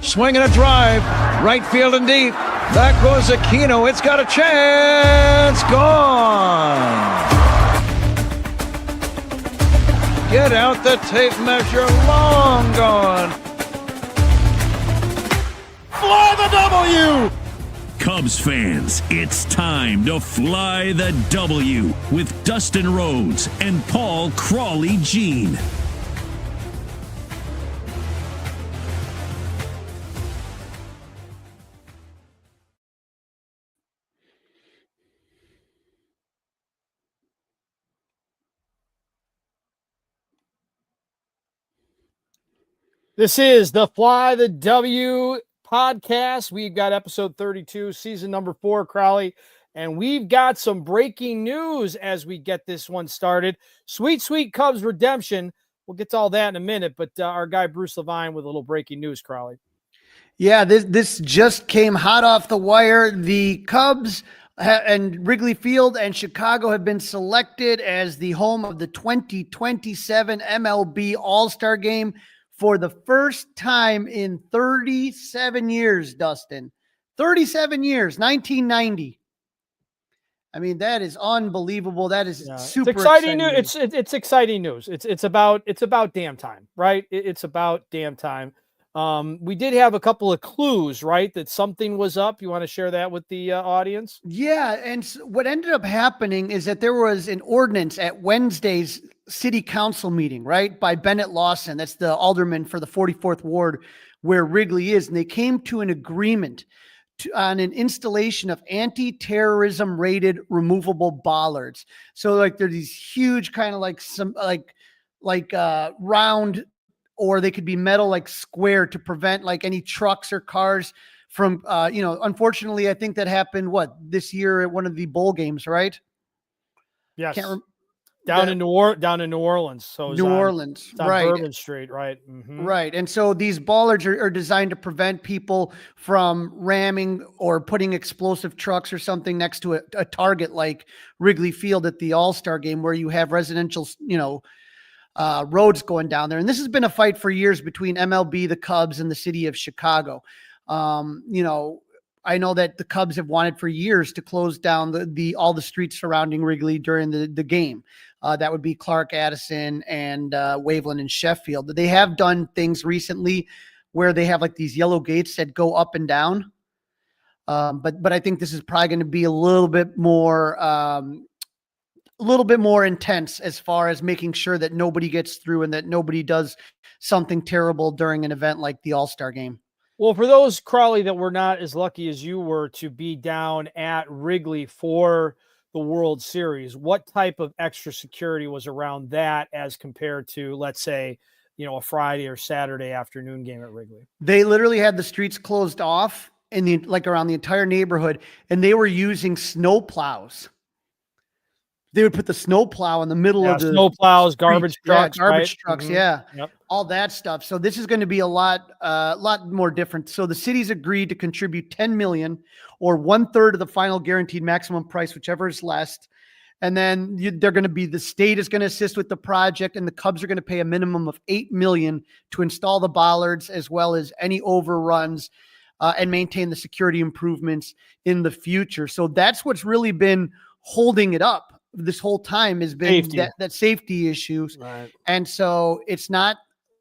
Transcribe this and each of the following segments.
Swinging a drive. Right field and deep. Back goes Aquino. It's got a chance. Gone. Get out the tape measure. Long gone. Fly the W! Cubs fans, it's time to fly the W with Dustin Rhodes and Paul Crawly Jean. This is the Fly the W podcast. We've got episode 32, season number 4, Crawly, and we've got some breaking news as we get this one started. Sweet, sweet Cubs redemption. We'll get to all that in a minute, but our guy Bruce Levine with a little breaking news, Crawly. Yeah, this just came hot off the wire. The Cubs and Wrigley Field and Chicago have been selected as the home of the 2027 MLB All-Star Game for the first time in 37 years, Dustin. 37 years, 1990. I mean, that is unbelievable. That is super exciting news. It's exciting news. It's about damn time, right? It's about damn time. We did have a couple of clues, right? That something was up. You want to share that with the audience? Yeah. And what ended up happening is that there was an ordinance at Wednesday's city council meeting, right? By Bennett Lawson. That's the alderman for the 44th ward where Wrigley is. And they came to an agreement on an installation of anti-terrorism rated removable bollards. So like they're these huge kind of like some like round, or they could be metal, like square, to prevent like any trucks or cars from, unfortunately, I think that happened this year at one of the bowl games, right? Yes. Down in New Orleans. So New Orleans, it's on right? Bourbon Street, right? Mm-hmm. Right. And so these bollards are designed to prevent people from ramming or putting explosive trucks or something next to a target like Wrigley Field at the All-Star Game, where you have residential, roads going down there. And this has been a fight for years between MLB, the Cubs, and the city of Chicago. I know that the Cubs have wanted for years to close down all the streets surrounding Wrigley during the game. That would be Clark, Addison, and Waveland and Sheffield. They have done things recently where they have like these yellow gates that go up and down. But I think this is probably going to be a little bit more intense as far as making sure that nobody gets through and that nobody does something terrible during an event like the All-Star Game. Well, for those, Crawly, that were not as lucky as you were to be down at Wrigley for the World Series, what type of extra security was around that as compared to, let's say, a Friday or Saturday afternoon game at Wrigley? They literally had the streets closed off around the entire neighborhood, and they were using snow plows. They would put the snow plow in the middle of the snow plows, garbage trucks, trucks. Mm-hmm. Yeah. Yep. All that stuff. So this is going to be a lot more different. So the city's agreed to contribute $10 million, or 1/3 of the final guaranteed maximum price, whichever is less. And then the state is going to assist with the project, and the Cubs are going to pay a minimum of $8 million to install the bollards, as well as any overruns, and maintain the security improvements in the future. So that's what's really been holding it up this whole time, has been that safety issues. Right. And so it's not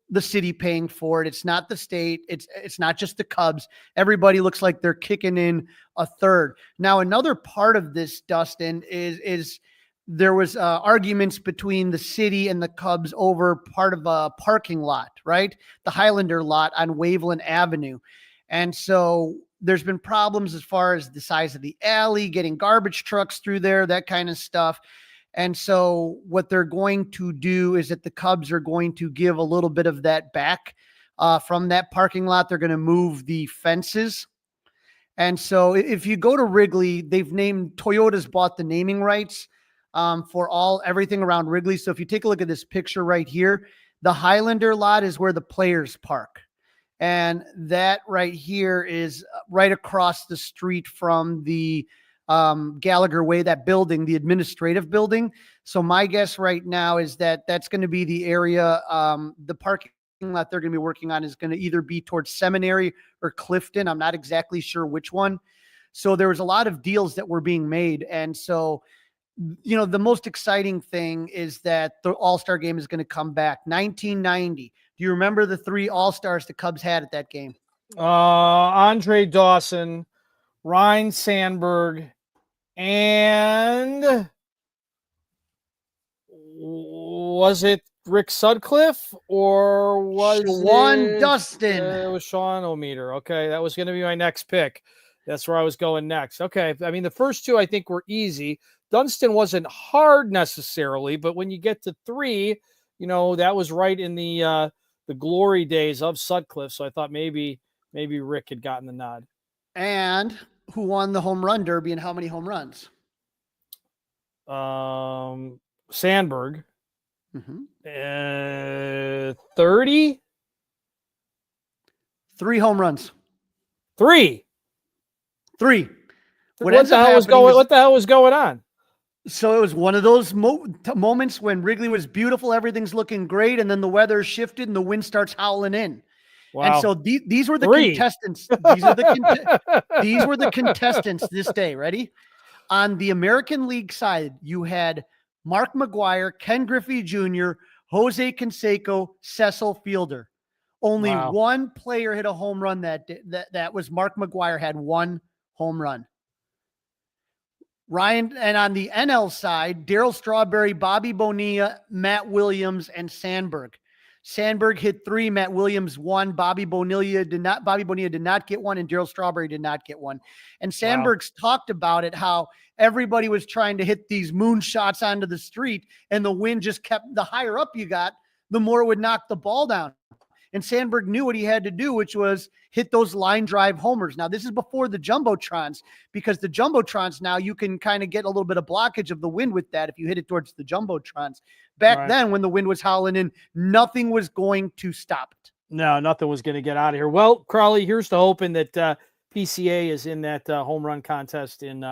the city paying for it. It's not the state. It's not just the Cubs. Everybody looks like they're kicking in a third. Now, another part of this, Dustin, is there was arguments between the city and the Cubs over part of a parking lot, right? The Highlander lot on Waveland Avenue. And so there's been problems as far as the size of the alley, getting garbage trucks through there, that kind of stuff. And so what they're going to do is that the Cubs are going to give a little bit of that back from that parking lot. They're going to move the fences. And so if you go to Wrigley, Toyota's bought the naming rights for everything around Wrigley. So if you take a look at this picture right here, the Highlander lot is where the players park. And that right here is right across the street from the Gallagher Way, that building, the administrative building. So my guess right now is that that's going to be the area, the parking lot they're going to be working on is going to either be towards Seminary or Clifton. I'm not exactly sure which one. So there was a lot of deals that were being made. And so, the most exciting thing is that the All-Star game is going to come back. 1990. Do you remember the 3 All-Stars the Cubs had at that game? Andre Dawson, Ryne Sandberg, and was it Rick Sutcliffe or was Sean Dustin? It was Sean O'Meter. Okay, that was going to be my next pick. That's where I was going next. Okay, I mean, the first 2 I think were easy. Dunston wasn't hard necessarily, but when you get to 3, that was right in the glory days of Sutcliffe. So I thought maybe Rick had gotten the nod. And who won the home run derby and how many home runs? Sandberg. 30? 3 home runs. 3. What the hell was going on? So it was one of those moments when Wrigley was beautiful, everything's looking great, and then the weather shifted and the wind starts howling in. Wow. And so these were the contestants. These were the contestants this day. Ready? On the American League side, you had Mark McGwire, Ken Griffey Jr., Jose Canseco, Cecil Fielder. Only one player hit a home run that day. That was Mark McGwire, had 1 home run. Ryan, and on the NL side, Darryl Strawberry, Bobby Bonilla, Matt Williams, and Sandberg. Sandberg hit 3, Matt Williams 1, Bobby Bonilla did not get 1, and Darryl Strawberry did not get 1. And Sandberg's talked about it, how everybody was trying to hit these moonshots onto the street, and the wind just kept, the higher up you got, the more it would knock the ball down. And Sandberg knew what he had to do, which was hit those line drive homers. Now, this is before the Jumbotrons, because the Jumbotrons now you can kind of get a little bit of blockage of the wind with that if you hit it towards the Jumbotrons. Back then, when the wind was howling in, nothing was going to stop it. No, nothing was going to get out of here. Well, Crawly, here's to hoping that PCA is in that home run contest in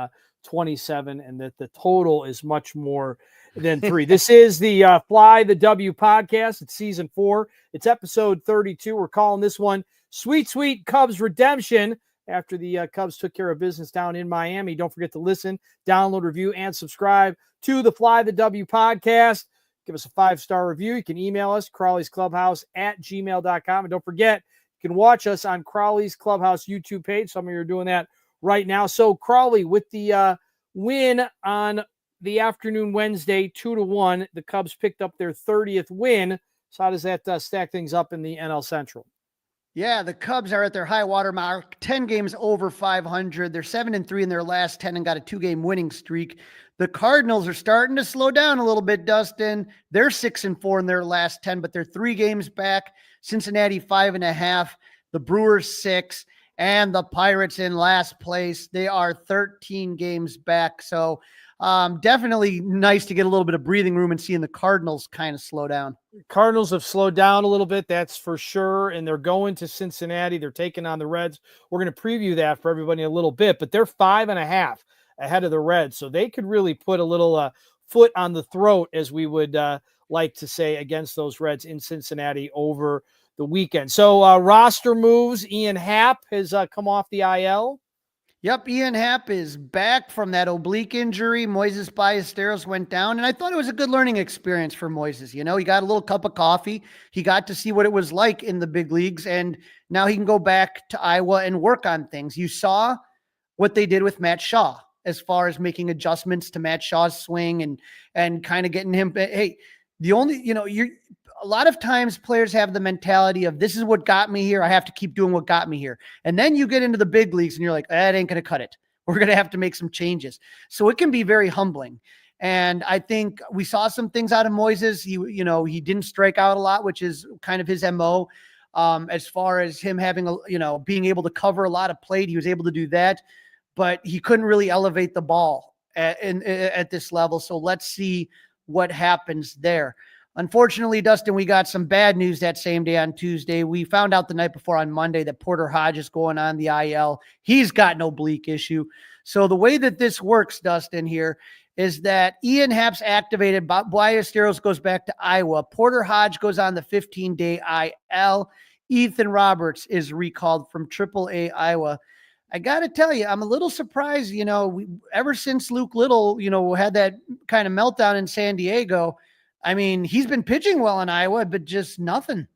27 and that the total is much more than 3. This is the Fly the W podcast. It's season 4. It's episode 32. We're calling this one Sweet, Sweet Cubs Redemption after the Cubs took care of business down in Miami. Don't forget to listen, download, review, and subscribe to the Fly the W podcast. Give us a 5-star review. You can email us, crawlysclubhouse@gmail.com. And don't forget, you can watch us on Crawly's Clubhouse YouTube page. Some of you are doing that right now. So, Crawly, with the win on the afternoon Wednesday, 2-1, the Cubs picked up their 30th win. So how does that stack things up in the NL Central? Yeah, the Cubs are at their high water mark, 10 games over 500. They're 7-3 in their last 10 and got a 2-game winning streak. The Cardinals are starting to slow down a little bit, Dustin. They're 6-4 in their last 10, but they're 3 games back. Cincinnati 5.5, the Brewers 6, and the Pirates in last place. They are 13 games back. So definitely nice to get a little bit of breathing room and seeing the Cardinals kind of slow down. Cardinals have slowed down a little bit, that's for sure. And they're going to Cincinnati. They're taking on the Reds. We're going to preview that for everybody in a little bit, but they're 5.5 ahead of the Reds. So they could really put a little foot on the throat, as we would like to say, against those Reds in Cincinnati over the weekend. So roster moves. Ian Happ has come off the IL. Yep, Ian Happ is back from that oblique injury. Moises Ballesteros went down, and I thought it was a good learning experience for Moises. You know, he got a little cup of coffee. He got to see what it was like in the big leagues, and now he can go back to Iowa and work on things. You saw what they did with Matt Shaw as far as making adjustments to Matt Shaw's swing and kind of getting him. Hey, the only, a lot of times players have the mentality of, this is what got me here. I have to keep doing what got me here. And then you get into the big leagues and you're like, that ain't going to cut it. We're going to have to make some changes. So it can be very humbling. And I think we saw some things out of Moises. He didn't strike out a lot, which is kind of his MO. As far as him having being able to cover a lot of plate, he was able to do that, but he couldn't really elevate the ball at this level. So let's see what happens there. Unfortunately, Dustin, we got some bad news that same day on Tuesday. We found out the night before on Monday that Porter Hodge is going on the IL. He's got an oblique issue. So the way that this works, Dustin, here, is that Ian Happ's activated. Ballesteros goes back to Iowa. Porter Hodge goes on the 15-day IL. Ethan Roberts is recalled from AAA Iowa. I got to tell you, I'm a little surprised, ever since Luke Little, had that kind of meltdown in San Diego. I mean, he's been pitching well in Iowa, but just nothing.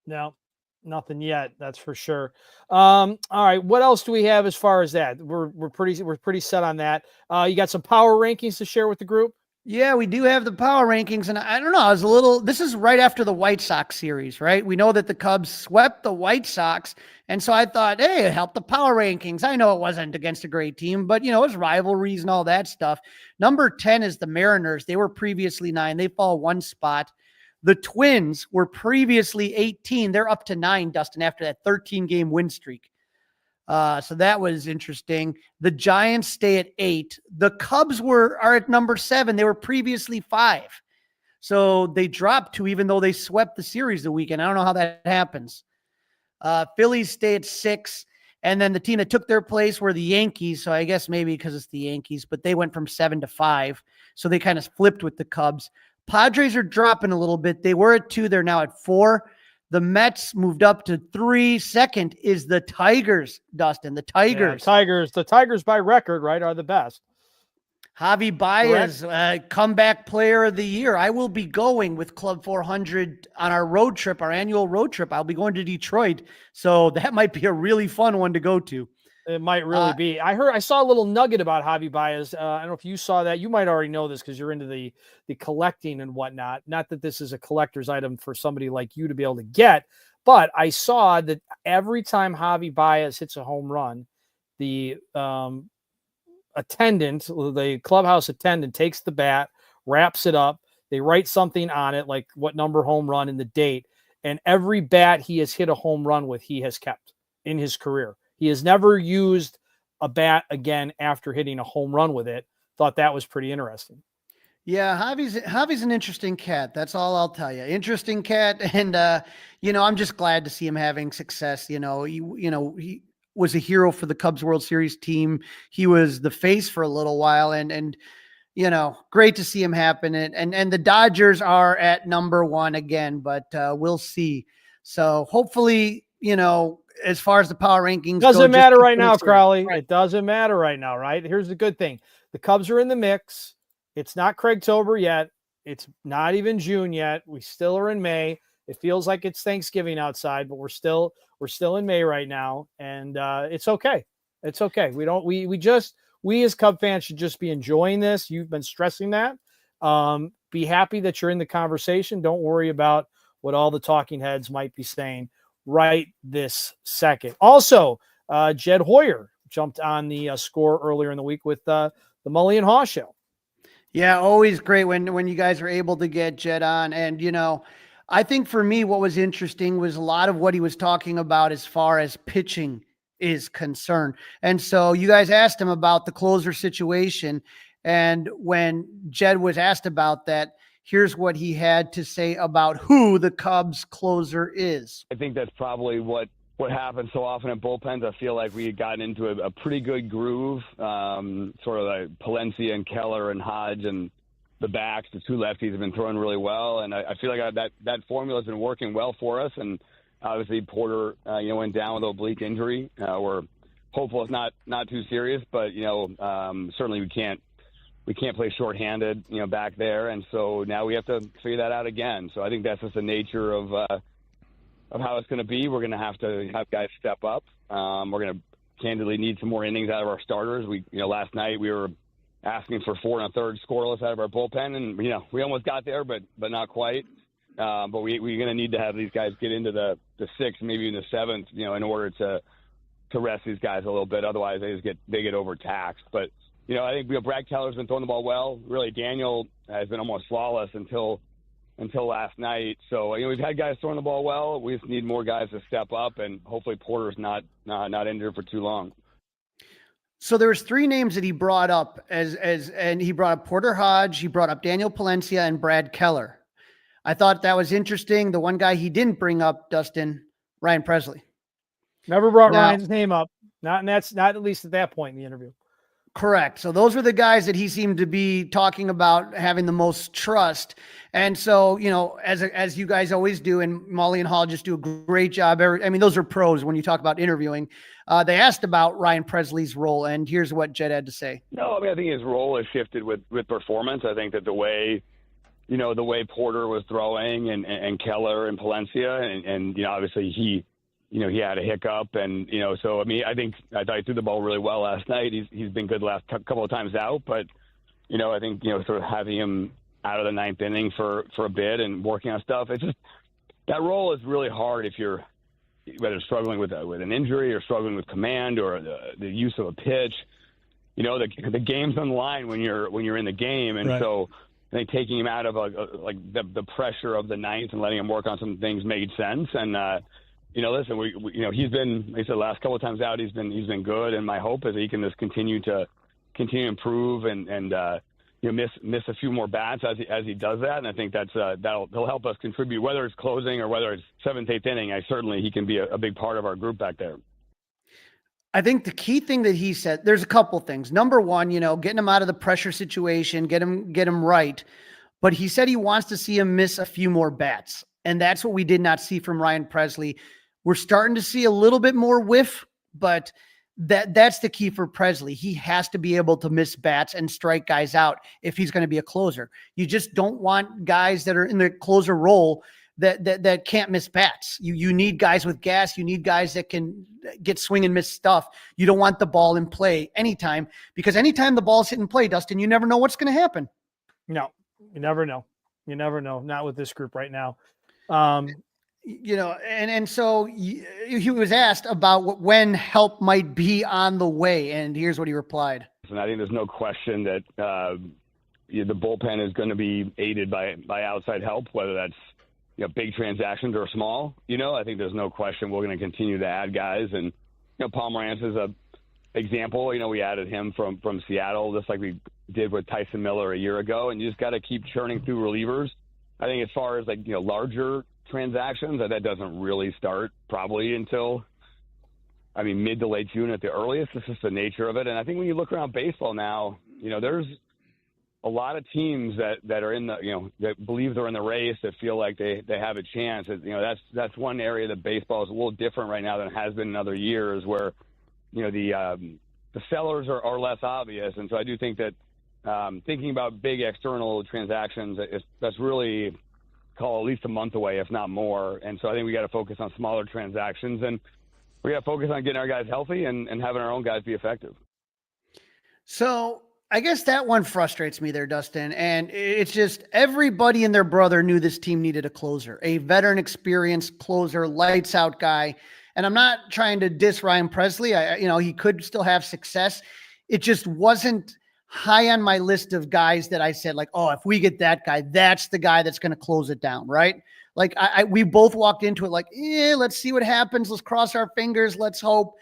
No, nothing yet. That's for sure. All right. What else do we have as far as that? We're pretty set on that. You got some power rankings to share with the group? Yeah, we do have the power rankings, and I don't know. This is right after the White Sox series, right? We know that the Cubs swept the White Sox, and so I thought, hey, it helped the power rankings. I know it wasn't against a great team, but, it's rivalries and all that stuff. Number 10 is the Mariners. They were previously 9. They fall 1 spot. The Twins were previously 18. They're up to 9, Dustin, after that 13-game win streak. So that was interesting. The Giants stay at 8. The Cubs are at number 7. They were previously 5. So they dropped 2, even though they swept the series the weekend. I don't know how that happens. Phillies stay at 6. And then the team that took their place were the Yankees. So I guess maybe because it's the Yankees, but they went from 7 to 5. So they kind of flipped with the Cubs. Padres are dropping a little bit. They were at 2. They're now at 4. The Mets moved up to 3. Second is the Tigers, Dustin. The Tigers. Yeah, the Tigers by record, right, are the best. Javi Baez, comeback player of the year. I will be going with Club 400 on our road trip, our annual road trip. I'll be going to Detroit. So that might be a really fun one to go to. It might really be. I saw a little nugget about Javi Baez. I don't know if you saw that. You might already know this because you're into the collecting and whatnot. Not that this is a collector's item for somebody like you to be able to get, but I saw that every time Javi Baez hits a home run, the clubhouse attendant takes the bat, wraps it up. They write something on it, like what number home run and the date. And every bat he has hit a home run with, he has kept in his career. He has never used a bat again after hitting a home run with it. Thought that was pretty interesting. Yeah, Javi's an interesting cat. That's all I'll tell you. Interesting cat, and I'm just glad to see him having success. He was a hero for the Cubs World Series team. He was the face for a little while, and great to see him happen. And the Dodgers are at number 1 again, but we'll see. So hopefully, as far as the power rankings doesn't matter right now, Crawly. Right. It doesn't matter right now, right? Here's the good thing. The Cubs are in the mix. It's not Craigtober yet. It's not even June yet. We still are in May. It feels like it's Thanksgiving outside, but we're still in May right now. And it's okay. It's okay. We as Cub fans should just be enjoying this. You've been stressing that. Be happy that you're in the conversation. Don't worry about what all the talking heads might be saying right this second. Also, Jed Hoyer jumped on the score earlier in the week with the Mully and Haw show. Yeah, always great when you guys are able to get Jed on. And, I think for me, what was interesting was a lot of what he was talking about as far as pitching is concerned. And so you guys asked him about the closer situation. And when Jed was asked about that, here's what he had to say about who the Cubs closer is. I think that's probably what happens so often in bullpens. I feel like we had gotten into a pretty good groove, sort of like Palencia and Keller and Hodge and the backs. The 2 lefties have been throwing really well, and I feel like that formula has been working well for us. And obviously Porter, went down with an oblique injury. We're hopeful it's not too serious, but certainly we can't play shorthanded, back there. And so now we have to figure that out again. So I think that's just the nature of how it's going to be. We're going to have guys step up. We're going to candidly need some more innings out of our starters. Last night we were asking for 4 1/3 scoreless out of our bullpen, and we almost got there, but not quite. But we're going to need to have these guys get into the 6th, maybe in the 7th, in order to rest these guys a little bit. Otherwise, they get overtaxed. But I think Brad Keller's been throwing the ball well. Really, Daniel has been almost flawless until last night. So we've had guys throwing the ball well. We just need more guys to step up, and hopefully Porter's not injured for too long. So there was 3 names that he brought up and he brought up Porter Hodge, he brought up Daniel Palencia, and Brad Keller. I thought that was interesting. The one guy he didn't bring up, Dustin, Ryan Presley. Never brought Ryan's name up. Not at least at that point in the interview. Correct. So those were the guys that he seemed to be talking about having the most trust. And so, as you guys always do, and Molly and Hall just do a great job. Those are pros when you talk about interviewing. They asked about Ryan Presley's role, and here's what Jed had to say. No, I think his role has shifted with performance. I think that the way Porter was throwing and Keller and Palencia, and obviously he had a hiccup, and so I think I thought he threw the ball really well last night. He's been good the last couple of times out, but I think sort of having him out of the ninth inning for a bit and working on stuff. It's just that role is really hard if you're whether struggling with an injury or struggling with command or the use of a pitch. The game's on the line when you're in the game, and right. So I think taking him out of the pressure of the ninth and letting him work on some things made sense. And listen, he's been, like I said, last couple of times out, he's been good, and my hope is that he can just continue to improve and miss a few more bats as he does that. And I think that'll help us contribute, whether it's closing or whether it's seventh, eighth inning. Certainly he can be a big part of our group back there. I think the key thing that he said, there's a couple things. Number one, getting him out of the pressure situation, get him right. But he said he wants to see him miss a few more bats. And that's what we did not see from Ryan Presley. We're starting to see a little bit more whiff, but that's the key for Presley. He has to be able to miss bats and strike guys out if he's going to be a closer. You just don't want guys that are in the closer role that can't miss bats. You need guys with gas. You need guys that can get swing and miss stuff. You don't want the ball in play anytime, because anytime the ball's hit in play, Dustin, you never know what's going to happen. No, you never know. You never know. Not with this group right now. And so he was asked about when help might be on the way, and here's what he replied. And I think there's no question that the bullpen is going to be aided by outside help, whether that's big transactions or small. I think there's no question we're going to continue to add guys, and Pomerantz is a example. We added him from Seattle, just like we did with Tyson Miller a year ago, and you just got to keep churning through relievers. I think as far as larger transactions, that doesn't really start probably until mid to late June at the earliest. It's just the nature of it. And I think when you look around baseball now, there's a lot of teams that are in the that believe they're in the race, that feel like they have a chance. That's one area that baseball is a little different right now than it has been in other years, where the sellers are less obvious. And so I do think that thinking about big external transactions, that's really call at least a month away, if not more. And so I think we got to focus on smaller transactions, and we got to focus on getting our guys healthy and having our own guys be effective. So I guess that one frustrates me there, Dustin. And it's just everybody and their brother knew this team needed a closer, a veteran experienced closer, lights out guy. And I'm not trying to diss Ryan Presley. He could still have success. It just wasn't high on my list of guys that I said, if we get that guy, that's the guy that's going to close it down, right? We both walked into it let's see what happens. Let's cross our fingers. Let's hope.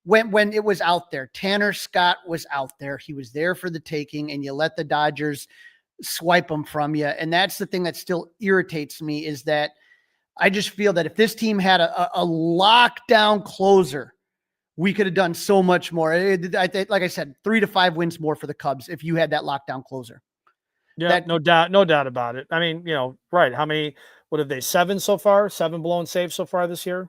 When it was out there, Tanner Scott was out there. He was there for the taking, and you let the Dodgers swipe him from you. And that's the thing that still irritates me, is that I just feel that if this team had a lockdown closer, we could have done so much more. Like I said, 3 to 5 wins more for the Cubs if you had that lockdown closer. Yeah, no doubt about it. Right. How many, what have they, 7 so far? 7 blown saves so far this year?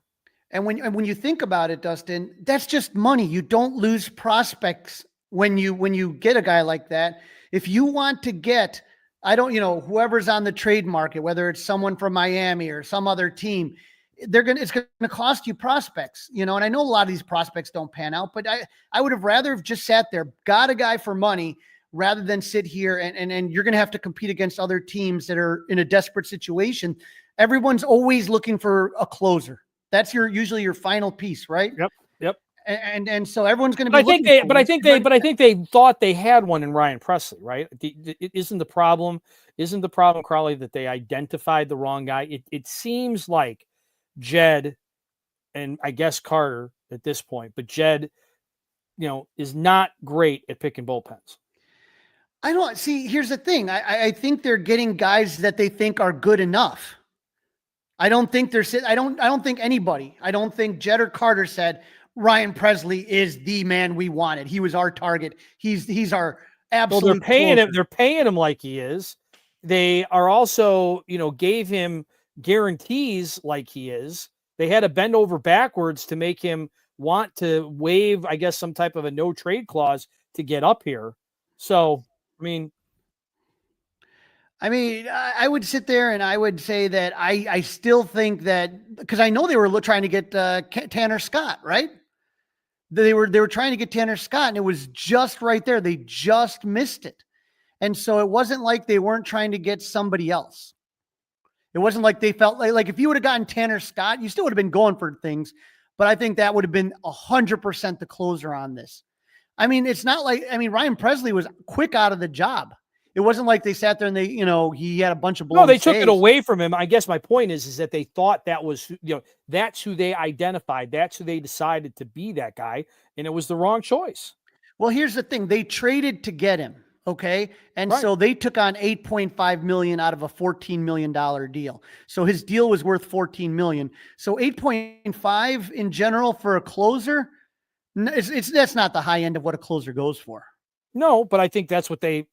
And when you think about it, Dustin, that's just money. You don't lose prospects when you get a guy like that. If you want to get, whoever's on the trade market, whether it's someone from Miami or some other team, it's going to cost you prospects, and I know a lot of these prospects don't pan out, but I would have rather have just sat there, got a guy for money, rather than sit here and you're going to have to compete against other teams that are in a desperate situation. Everyone's always looking for a closer. That's usually your final piece, right? Yep. And so everyone's going to be. I think they thought they had one in Ryan Presley, right? Isn't the problem, Crawly, that they identified the wrong guy? It seems like Jed, and I guess Carter at this point, but Jed, is not great at picking bullpens. I don't see. Here's the thing. I think they're getting guys that they think are good enough. I don't think anybody. I don't think Jed or Carter said, Ryan Presley is the man we wanted. He was our target. He's our absolute. Well, they're paying closer. him. They're paying him like he is. They are also, gave him guarantees like he is. They had to bend over backwards to make him want to waive, I guess, some type of a no trade clause to get up here. So, I would sit there and I would say that I still think that, because I know they were trying to get Tanner Scott, right? They were trying to get Tanner Scott, and it was just right there. They just missed it. And so it wasn't like they weren't trying to get somebody else. It wasn't like they felt like if you would have gotten Tanner Scott, you still would have been going for things. But I think that would have been 100% the closer on this. It's not like, Ryan Presley was quick out of the job. It wasn't like they sat there and he had a bunch of blown no, they took saves. it away from him. I guess my point is that they thought that was, that's who they identified. That's who they decided to be that guy. And it was the wrong choice. Well, here's the thing. They traded to get him. Okay. And Right. So they took on $8.5 million out of a $14 million deal. So his deal was worth $14 million. So 8.5 in general for a closer, that's not the high end of what a closer goes for. No, but I think that's what they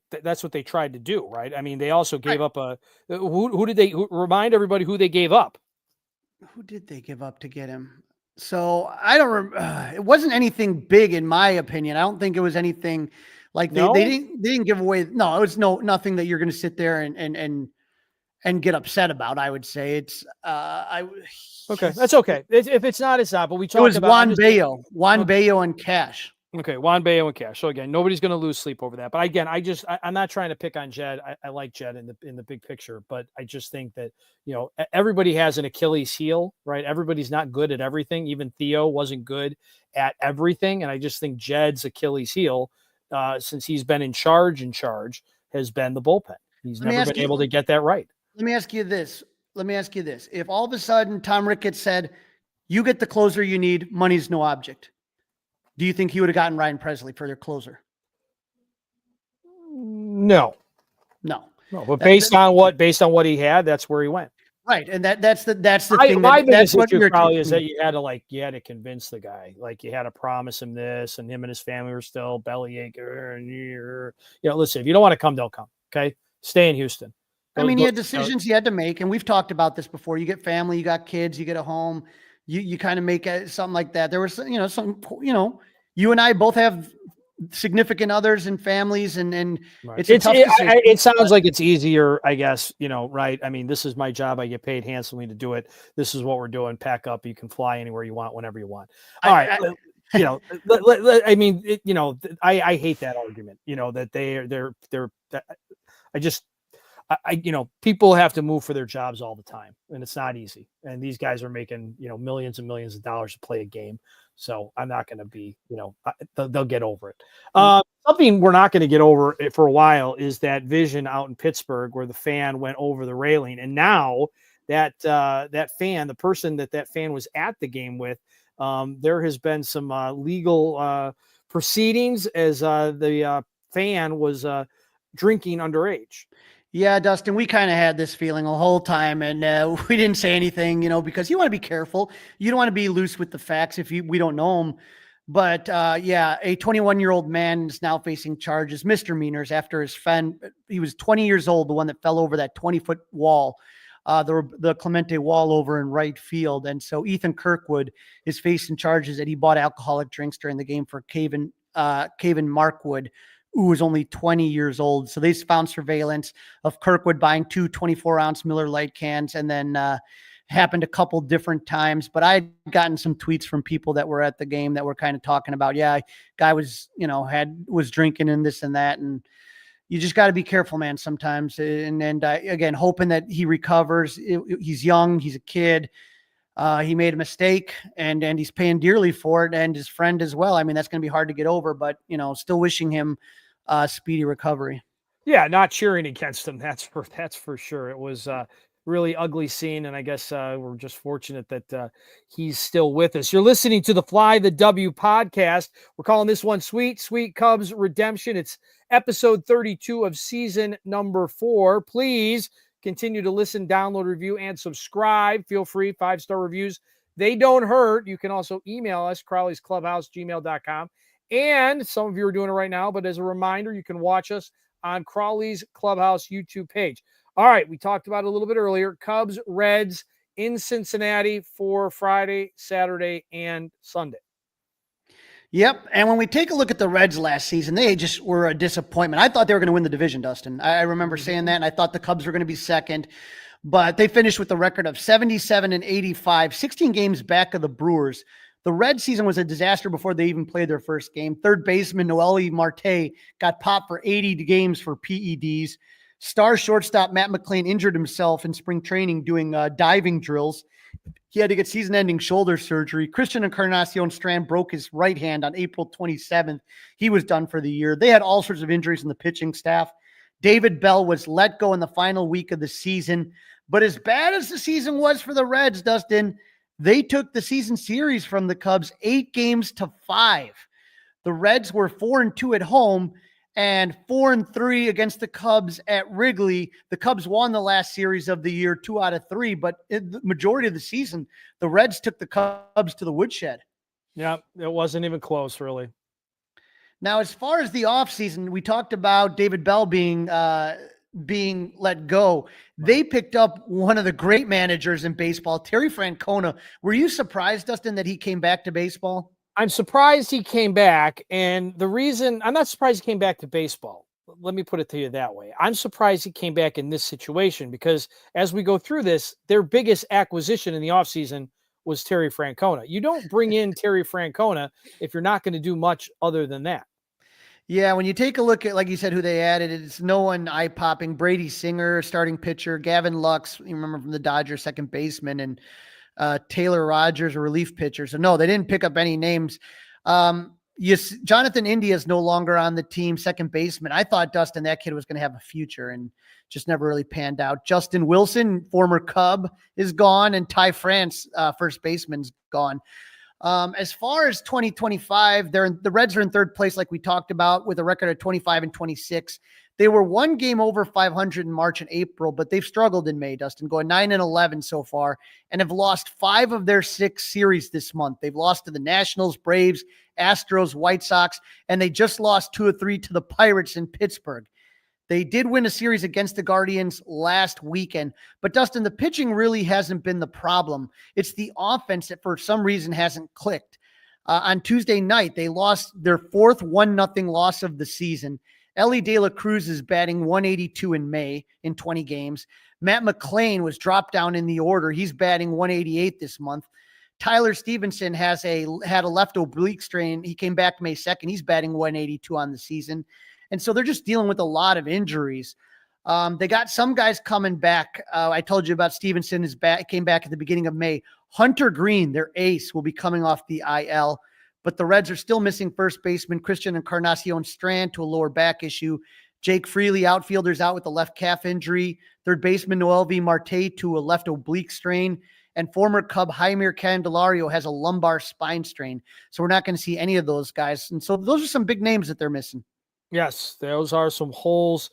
tried to do, right? They also gave up who did they remind everybody who they gave up? Who did they give up to get him? So I don't it wasn't anything big in my opinion. I don't think it was anything like they didn't give away. No, it was nothing that you're going to sit there and get upset about. I would say it's okay. That's okay. If it's not, it's not, but we talked about. It was about Juan Bello and cash. Okay, Juan Bello and cash. So again, nobody's going to lose sleep over that. But again, I'm not trying to pick on Jed. I like Jed in the big picture, but I just think that everybody has an Achilles heel, right? Everybody's not good at everything. Even Theo wasn't good at everything, and I just think Jed's Achilles heel, since he's been in charge, has been the bullpen. He's never been able to get that right. Let me ask you this. If all of a sudden Tom Ricketts said, "You get the closer you need, money's no object," do you think he would have gotten Ryan Presley for their closer? No. But based on what he had, that's where he went. Right, and that's the thing. My biggest issue probably is that you had to convince the guy, like you had to promise him this, and him and his family were still bellyache. Listen, if you don't want to come, don't come. Okay, stay in Houston. He had decisions he had to make, and we've talked about this before. You get family, you got kids, you get a home. You kind of make something like that. There was, you and I both have significant others and families, and right. It's a tough decision. It sounds like it's easier, I guess, right? This is my job. I get paid handsomely to do it. This is what we're doing. Pack up. You can fly anywhere you want, whenever you want. All right. I hate that argument, that people have to move for their jobs all the time, and it's not easy. And these guys are making, millions and millions of dollars to play a game. So I'm not going to be, they'll get over it. Something we're not going to get over it for a while is that vision out in Pittsburgh where the fan went over the railing. And now that fan, the person that fan was at the game with, there has been some legal proceedings as the fan was drinking underage. Yeah, Dustin, we kind of had this feeling the whole time, and we didn't say anything, because you want to be careful. You don't want to be loose with the facts if we don't know them. But a 21-year-old man is now facing charges, misdemeanors, after he was 20 years old, the one that fell over that 20-foot wall, the Clemente wall over in right field. And so Ethan Kirkwood is facing charges that he bought alcoholic drinks during the game for Caven Markwood, who was only 20 years old. So they found surveillance of Kirkwood buying 2 24-ounce Miller Lite cans, and then happened a couple different times. But I'd gotten some tweets from people that were at the game that were kind of talking about, guy was, was drinking and this and that. And you just got to be careful, man, sometimes. And again, hoping that he recovers. He's young. He's a kid. He made a mistake and he's paying dearly for it, and his friend as well. That's going to be hard to get over, but still wishing him speedy recovery. Yeah, not cheering against him. That's for sure. It was a really ugly scene, and I guess we're just fortunate that he's still with us. You're listening to the Fly the W podcast. We're calling this one Sweet Cubs Redemption. It's episode 32 of season number 4. Please continue to listen, download, review, and subscribe. Feel free, 5-star reviews they don't hurt. You can also email us, crawlysclubhouse@gmail.com. And some of you are doing it right now, but as a reminder, you can watch us on Crawly's Clubhouse YouTube page. All right, we talked about it a little bit earlier. Cubs, Reds in Cincinnati for Friday, Saturday, and Sunday. Yep. And when we take a look at the Reds last season, they just were a disappointment. I thought they were going to win the division, Dustin. I remember saying that, and I thought the Cubs were going to be second. But they finished with a record of 77-85, 16 games back of the Brewers. The Red season was a disaster before they even played their first game. Third baseman Noelle Marte got popped for 80 games for PEDs. Star shortstop Matt McClain injured himself in spring training doing diving drills. He had to get season-ending shoulder surgery. Christian Encarnacion Strand broke his right hand on April 27th. He was done for the year. They had all sorts of injuries in the pitching staff. David Bell was let go in the final week of the season. But as bad as the season was for the Reds, Dustin, they took the season series from the Cubs 8-5. The Reds were 4-2 at home and 4-3 against the Cubs at Wrigley. The Cubs won the last series of the year, 2 out of 3, but the majority of the season, the Reds took the Cubs to the woodshed. Yeah, it wasn't even close, really. Now, as far as the offseason, we talked about David Bell being let go. They picked up one of the great managers in baseball, Terry Francona. Were you surprised, Dustin, that he came back to baseball? I'm surprised he came back. And the reason I'm not surprised he came back to baseball. Let me put it to you that way. I'm surprised he came back in this situation because as we go through this, their biggest acquisition in the offseason was Terry Francona. You don't bring in Terry Francona if you're not going to do much other than that. Yeah, when you take a look at, like you said, who they added, it's no one eye-popping. Brady Singer, starting pitcher. Gavin Lux, you remember from the Dodgers, second baseman, and Taylor Rogers, a relief pitcher. So, no, they didn't pick up any names. Yes, Jonathan India is no longer on the team, second baseman. I thought, Dustin, that kid was going to have a future and just never really panned out. Justin Wilson, former Cub, is gone, and Ty France, first baseman's gone. As far as 2025, the Reds are in third place, like we talked about, with a record of 25-26. They were one game over 500 in March and April, but they've struggled in May, Dustin, going 9-11 so far, and have lost 5 of their 6 series this month. They've lost to the Nationals, Braves, Astros, White Sox, and they just lost 2 of 3 to the Pirates in Pittsburgh. They did win a series against the Guardians last weekend, but Dustin, the pitching really hasn't been the problem. It's the offense that for some reason hasn't clicked. On Tuesday night, they lost their 4th 1-0 loss of the season. Ellie De La Cruz is batting 182 in May in 20 games. Matt McClain was dropped down in the order. He's batting 188 this month. Tyler Stevenson had a left oblique strain. He came back May 2nd. He's batting 182 on the season. And so they're just dealing with a lot of injuries. They got some guys coming back. I told you about Stevenson came back at the beginning of May. Hunter Green, their ace, will be coming off the IL. But the Reds are still missing first baseman Christian Encarnacion Strand to a lower back issue. Jake Freely, outfielder's out with a left calf injury. Third baseman Noelle Marte to a left oblique strain. And former Cub Jaime Candelario has a lumbar spine strain. So we're not going to see any of those guys. And so those are some big names that they're missing. Yes, those are some holes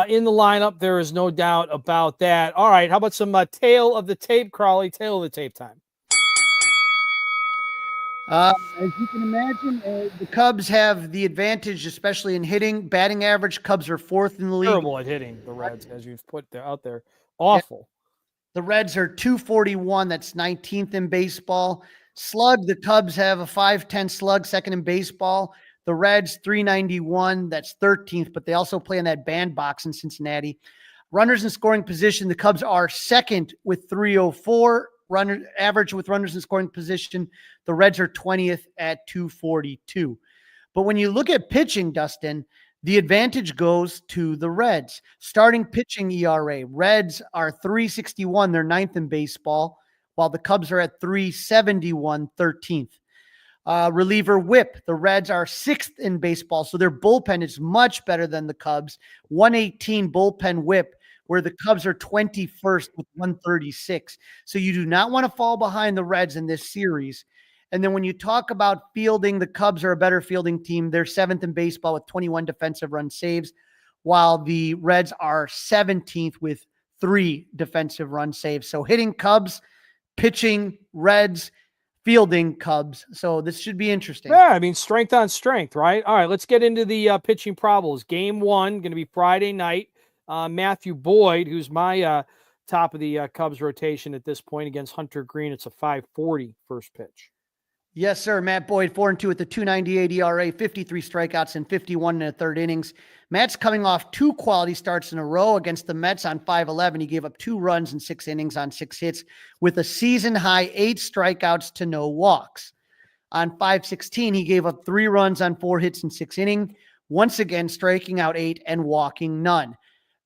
in the lineup. There is no doubt about that. All right, how about some tail of the tape, Crawly? Tail of the tape time. As you can imagine, the Cubs have the advantage, especially in hitting. Batting average, Cubs are 4th in the league. Terrible at hitting, the Reds, as you've put out there. Awful. The Reds are 241. That's 19th in baseball. Slug, the Cubs have a 510 slug, second in baseball. The Reds, 391. That's 13th, but they also play in that bandbox in Cincinnati. Runners in scoring position, the Cubs are second with 304. Runner average with runners in scoring position. The Reds are 20th at 242. But when you look at pitching, Dustin, the advantage goes to the Reds. Starting pitching ERA, Reds are 361. They're 9th in baseball, while the Cubs are at 371, 13th. Reliever whip, the Reds are 6th in baseball, so their bullpen is much better than the Cubs. 118 bullpen whip, where the Cubs are 21st with 136. So you do not want to fall behind the Reds in this series. And then when you talk about fielding, the Cubs are a better fielding team. They're 7th in baseball with 21 defensive run saves, while the Reds are 17th with 3 defensive run saves. So hitting Cubs, pitching Reds. fielding Cubs. So this should be interesting. Yeah, I mean, strength on strength, right? All right, let's get into the pitching probables. Game 1, going to be Friday night. Matthew Boyd, who's my top of the Cubs rotation at this point, against Hunter Green. It's a 5:40 first pitch. Yes, sir. Matt Boyd, 4-2 with the 2.98 ERA, 53 strikeouts and 51 in the third innings. Matt's coming off 2 quality starts in a row against the Mets on 5/11. He gave up 2 runs in 6 innings on 6 hits with a season high 8 strikeouts to no walks. On 5/16, he gave up 3 runs on 4 hits in 6 innings, once again striking out 8 and walking none.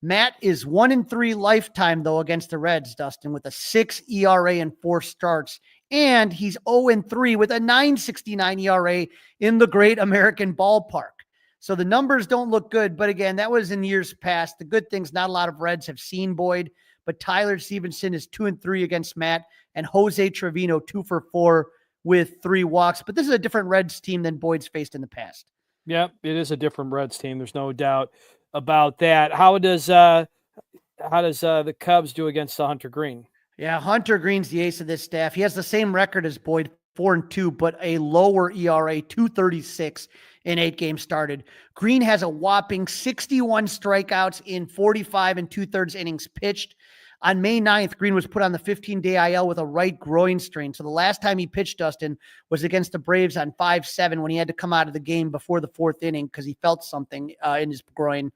Matt is 1-3 lifetime, though, against the Reds, Dustin, with a 6 ERA and 4 starts. And he's 0-3 with a 9.69 ERA in the Great American Ballpark. So the numbers don't look good. But again, that was in years past. The good things, not a lot of Reds have seen Boyd, but Tyler Stevenson is 2-3 against Matt, and Jose Trevino 2-for-4 with 3 walks. But this is a different Reds team than Boyd's faced in the past. Yeah, it is a different Reds team. There's no doubt about that. How does the Cubs do against Hunter Green? Yeah, Hunter Green's the ace of this staff. He has the same record as Boyd, 4-2, but a lower ERA, 2.36 in 8 games started. Green has a whopping 61 strikeouts in 45 2/3 innings pitched. On May 9th, Green was put on the 15-day IL with a right groin strain. So the last time he pitched, Dustin, was against the Braves on 5/7 when he had to come out of the game before the 4th inning because he felt something in his groin.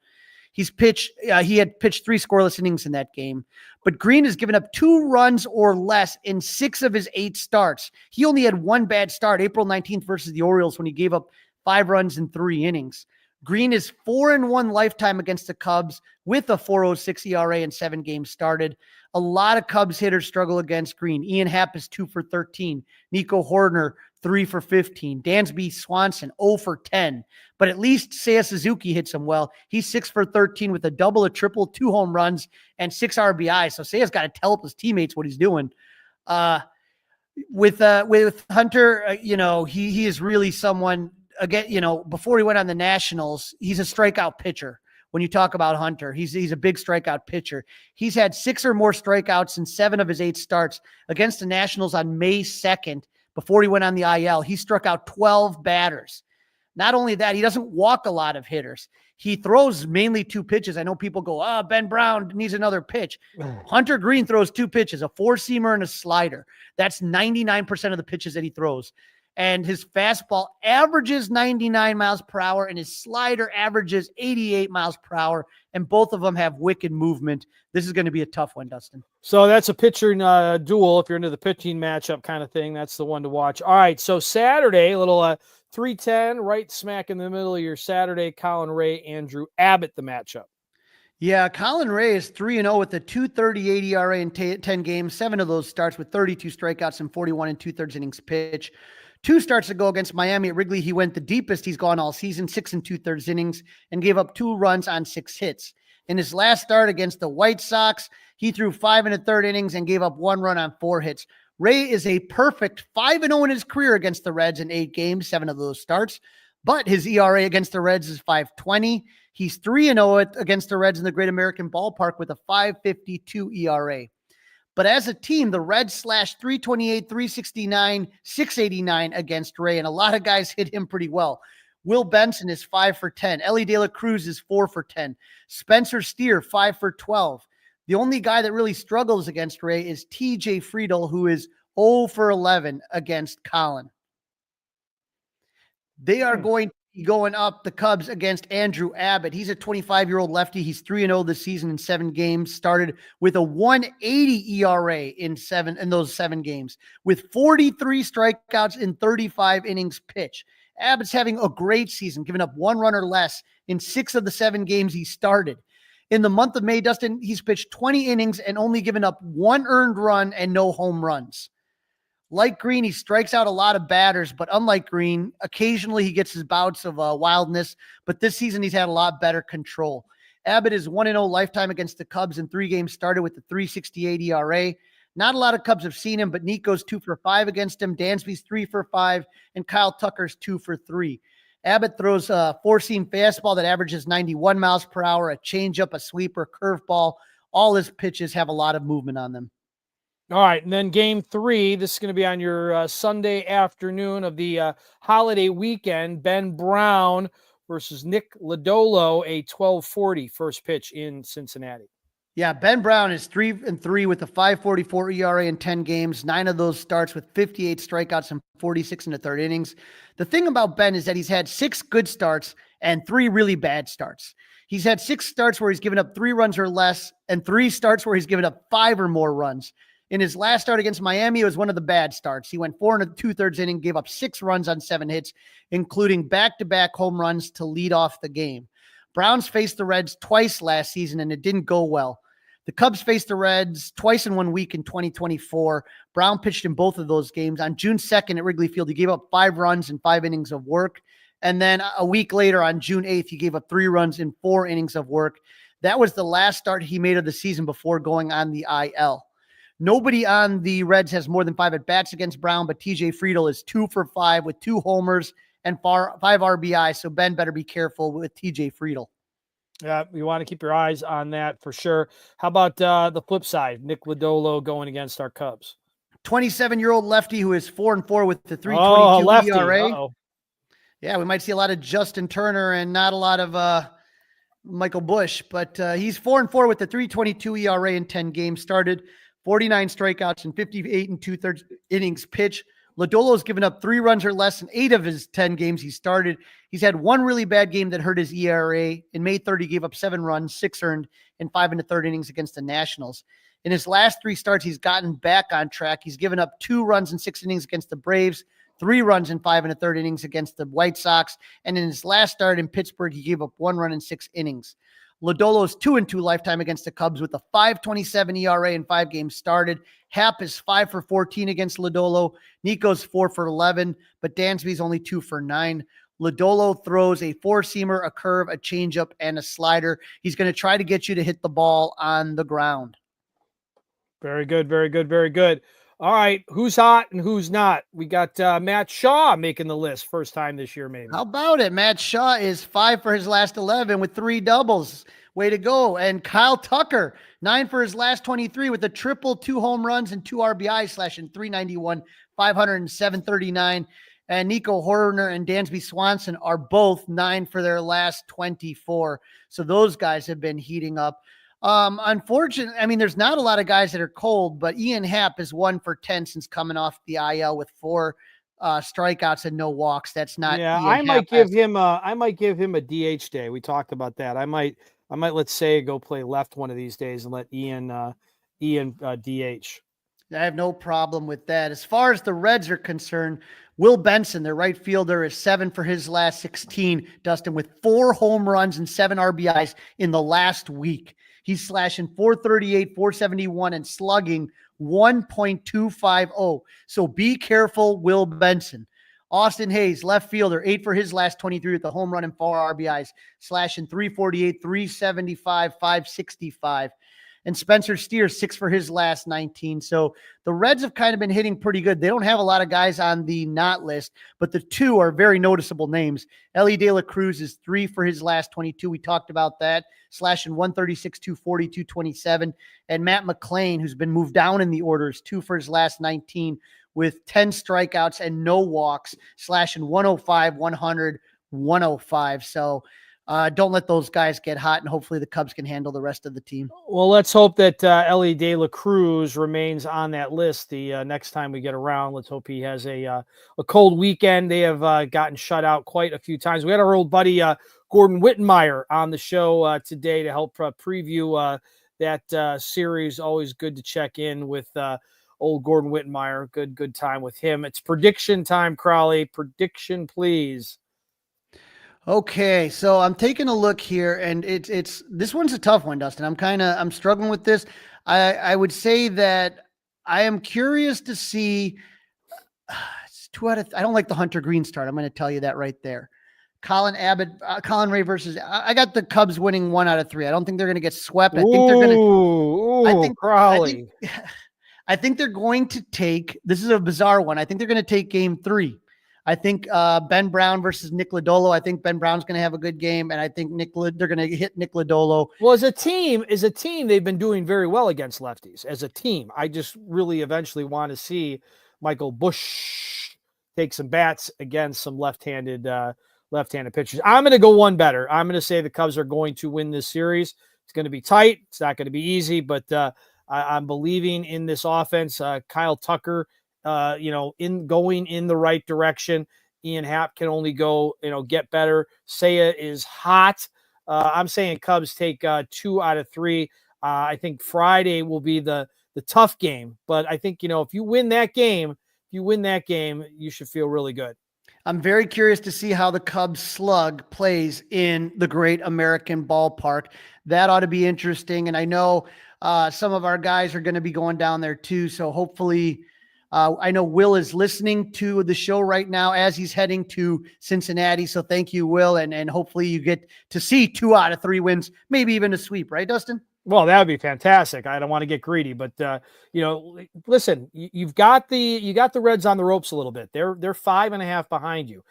He had pitched 3 scoreless innings in that game, but Green has given up 2 runs or less in 6 of his 8 starts. He only had 1 bad start, April 19th versus the Orioles, when he gave up 5 runs in 3 innings. Green is 4-1 lifetime against the Cubs with a 4.06 ERA in 7 games started. A lot of Cubs hitters struggle against Green. Ian Happ is 2-for-13. Nico Horner, 3-for-15. Dansby Swanson, 0-for-10. But at least Seiya Suzuki hits him well. He's 6-for-13 with a double, a triple, 2 home runs, and 6 RBIs. So Seiya's got to tell his teammates what he's doing. With Hunter, he is really someone, again, before he went on the Nationals, he's a strikeout pitcher. When you talk about Hunter, he's a big strikeout pitcher. He's had 6 or more strikeouts in 7 of his 8 starts against the Nationals on May 2nd. Before he went on the IL, he struck out 12 batters. Not only that, he doesn't walk a lot of hitters. He throws mainly 2 pitches. I know people go, Ben Brown needs another pitch. Hunter Green throws 2 pitches, a 4-seamer and a slider. That's 99% of the pitches that he throws. And his fastball averages 99 miles per hour, and his slider averages 88 miles per hour, and both of them have wicked movement. This is going to be a tough one, Dustin. So that's a pitcher duel. If you're into the pitching matchup kind of thing, that's the one to watch. All right, so Saturday, a little 3:10, right smack in the middle of your Saturday, Colin Ray, Andrew Abbott, the matchup. Yeah, Colin Ray is 3-0 with a 2.38 ERA in 10 games. 7 of those starts with 32 strikeouts and 41 2/3 innings pitch. 2 starts ago against Miami at Wrigley, he went the deepest he's gone all season, 6 2/3 innings, and gave up 2 runs on 6 hits. In his last start against the White Sox, he threw 5 1/3 innings and gave up 1 run on 4 hits. Ray is a perfect 5-0 in his career against the Reds in 8 games, 7 of those starts, but his ERA against the Reds is 5.20. He's 3-0 against the Reds in the Great American Ballpark with a 5.52 ERA. But as a team, the Reds slashed 328, 369, 689 against Ray, and a lot of guys hit him pretty well. Will Benson is 5-for-10. Ellie De La Cruz is 4-for-10. Spencer Steer, 5-for-12. The only guy that really struggles against Ray is TJ Friedel, who is 0-for-11 against Colin. They are going up the Cubs against Andrew Abbott. He's a 25-year-old lefty. He's 3-0 this season in 7 games, started with a 1.80 ERA in those 7 games, with 43 strikeouts in 35 innings pitched. Abbott's having a great season, giving up 1 run or less in 6 of the 7 games he started. In the month of May, Dustin, he's pitched 20 innings and only given up 1 earned run and no home runs. Like Green, he strikes out a lot of batters, but unlike Green, occasionally he gets his bouts of wildness, but this season he's had a lot better control. Abbott is 1-0 lifetime against the Cubs in 3 games started with the 3.68 ERA. Not a lot of Cubs have seen him, but Nico's 2-for-5 against him. Dansby's 3-for-5, and Kyle Tucker's 2-for-3. Abbott throws a 4-seam fastball that averages 91 miles per hour, a changeup, a sweeper, curveball. All his pitches have a lot of movement on them. All right, and then game 3, this is going to be on your Sunday afternoon of the holiday weekend. Ben Brown versus Nick Lodolo, a 12:40 first pitch in Cincinnati. Yeah, Ben Brown is 3-3 with a 5.44 ERA in 10 games. 9 of those starts with 58 strikeouts and 46 in the third innings. The thing about Ben is that he's had 6 good starts and 3 really bad starts. He's had 6 starts where he's given up 3 runs or less and 3 starts where he's given up 5 or more runs. In his last start against Miami, it was one of the bad starts. He went 4 2/3 inning, gave up 6 runs on 7 hits, including back-to-back home runs to lead off the game. Browns faced the Reds twice last season, and it didn't go well. The Cubs faced the Reds twice in 1 week in 2024. Brown pitched in both of those games. On June 2nd at Wrigley Field, he gave up 5 runs in 5 innings of work. And then a week later, on June 8th, he gave up 3 runs in 4 innings of work. That was the last start he made of the season before going on the IL. Nobody on the Reds has more than 5 at-bats against Brown, but TJ Friedl is 2 for 5 with 2 homers and 5 RBI. So Ben better be careful with TJ Friedl. Yeah, you want to keep your eyes on that for sure. How about the flip side? Nick Lodolo going against our Cubs. 27-year-old lefty who is 4-4 with the 3.22 ERA. Uh-oh. Yeah, we might see a lot of Justin Turner and not a lot of Michael Busch, but he's 4-4 with the 3.22 ERA in 10 games started, 49 strikeouts and 58 2/3 innings pitched. Lodolo's given up 3 runs or less in 8 of his 10 games he started. He's had 1 really bad game that hurt his ERA. In May 3rd, he gave up 7 runs, 6 earned, in 5 1/3 innings against the Nationals. In his last 3 starts, he's gotten back on track. He's given up 2 runs in 6 innings against the Braves, 3 runs in 5 1/3 innings against the White Sox. And in his last start in Pittsburgh, he gave up 1 run in 6 innings. Lodolo's 2-2 lifetime against the Cubs with a 5.27 ERA in 5 games started. Happ is 5 for 14 against Lodolo. Nico's 4 for 11, but Dansby's only 2 for 9. Lodolo throws a 4-seamer, a curve, a changeup, and a slider. He's going to try to get you to hit the ball on the ground. Very good, very good, very good. All right, who's hot and who's not? We got Matt Shaw making the list first time this year, maybe. How about it? Matt Shaw is 5 for his last 11 with 3 doubles. Way to go. And Kyle Tucker, 9 for his last 23 with a triple, 2 home runs, and 2 RBIs, slashing 391, 500, and 739. And Nico Horner and Dansby Swanson are both 9 for their last 24. So those guys have been heating up. Unfortunately, I mean, there's not a lot of guys that are cold, but Ian Happ is 1 for 10 since coming off the IL with 4 strikeouts and no walks. That's not. Yeah, Ian I might Happ give him a DH day. We talked about that. I might let Say go play left one of these days and let Ian DH. I have no problem with that. As far as the Reds are concerned, Will Benson, their right fielder, is 7 for his last 16, Dustin, with 4 home runs and 7 RBIs in the last week. He's slashing 438, 471, and slugging 1.250. So be careful, Will Benson. Austin Hayes, left fielder, 8 for his last 23 with the home run and 4 RBIs, slashing 348, 375, 565. And Spencer Steer, 6 for his last 19. So the Reds have kind of been hitting pretty good. They don't have a lot of guys on the not list, but the 2 are very noticeable names. Ellie De La Cruz is 3 for his last 22. We talked about that, slashing 136, 240, 227. And Matt McClain, who's been moved down in the orders, 2 for his last 19 with 10 strikeouts and no walks, slashing 105, 100, 105. So don't let those guys get hot, and hopefully the Cubs can handle the rest of the team. Well, let's hope that Ellie De La Cruz remains on that list the next time we get around. Let's hope he has a cold weekend. They have gotten shut out quite a few times. We had our old buddy Gordon Wittenmeyer on the show today to help preview that series. Always good to check in with old Gordon Wittenmeyer. Good time with him. It's prediction time, Crawly. Prediction, please. Okay, so I'm taking a look here, and it's this one's a tough one, Dustin. I'm struggling with this. I would say that I am curious to see. It's 2 out of. I don't like the Hunter Green start. I'm going to tell you that right there. Colin Ray versus. I got the Cubs winning 1 out of 3. I don't think they're going to get swept. I think they're going to. I think Crawly. I think they're going to take. This is a bizarre one. I think they're going to take Game 3. I think Ben Brown versus Nick Lodolo. I think Ben Brown's going to have a good game, and I think they're going to hit Nick Lodolo. Well, as a team, they've been doing very well against lefties. As a team, I just really eventually want to see Michael Busch take some bats against some left-handed pitchers. I'm going to go one better. I'm going to say the Cubs are going to win this series. It's going to be tight. It's not going to be easy, but I'm believing in this offense. Kyle Tucker, going in the right direction. Ian Happ can only go, get better. Seiya is hot. I'm saying Cubs take 2 out of 3. I think Friday will be the tough game, but I think, if you win that game, you should feel really good. I'm very curious to see how the Cubs slug plays in the Great American Ballpark. That ought to be interesting. And I know some of our guys are going to be going down there too. So hopefully, I know Will is listening to the show right now as he's heading to Cincinnati. So thank you, Will. And hopefully you get to see 2 out of 3 wins, maybe even a sweep, right, Dustin? Well, that would be fantastic. I don't want to get greedy, but listen, you got the Reds on the ropes a little bit. They're 5.5 behind you.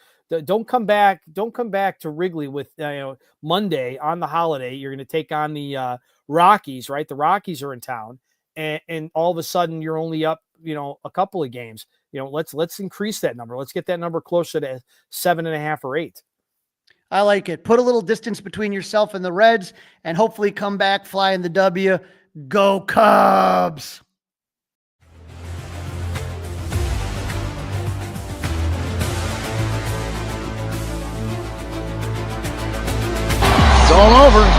Don't come back to Wrigley with Monday on the holiday. You're going to take on the Rockies, right? The Rockies are in town, and all of a sudden you're only up, a couple of games. Let's increase that number. Let's get that number closer to 7.5 or 8. I like it. Put a little distance between yourself and the Reds and hopefully come back flying the W. Go Cubs! It's all over.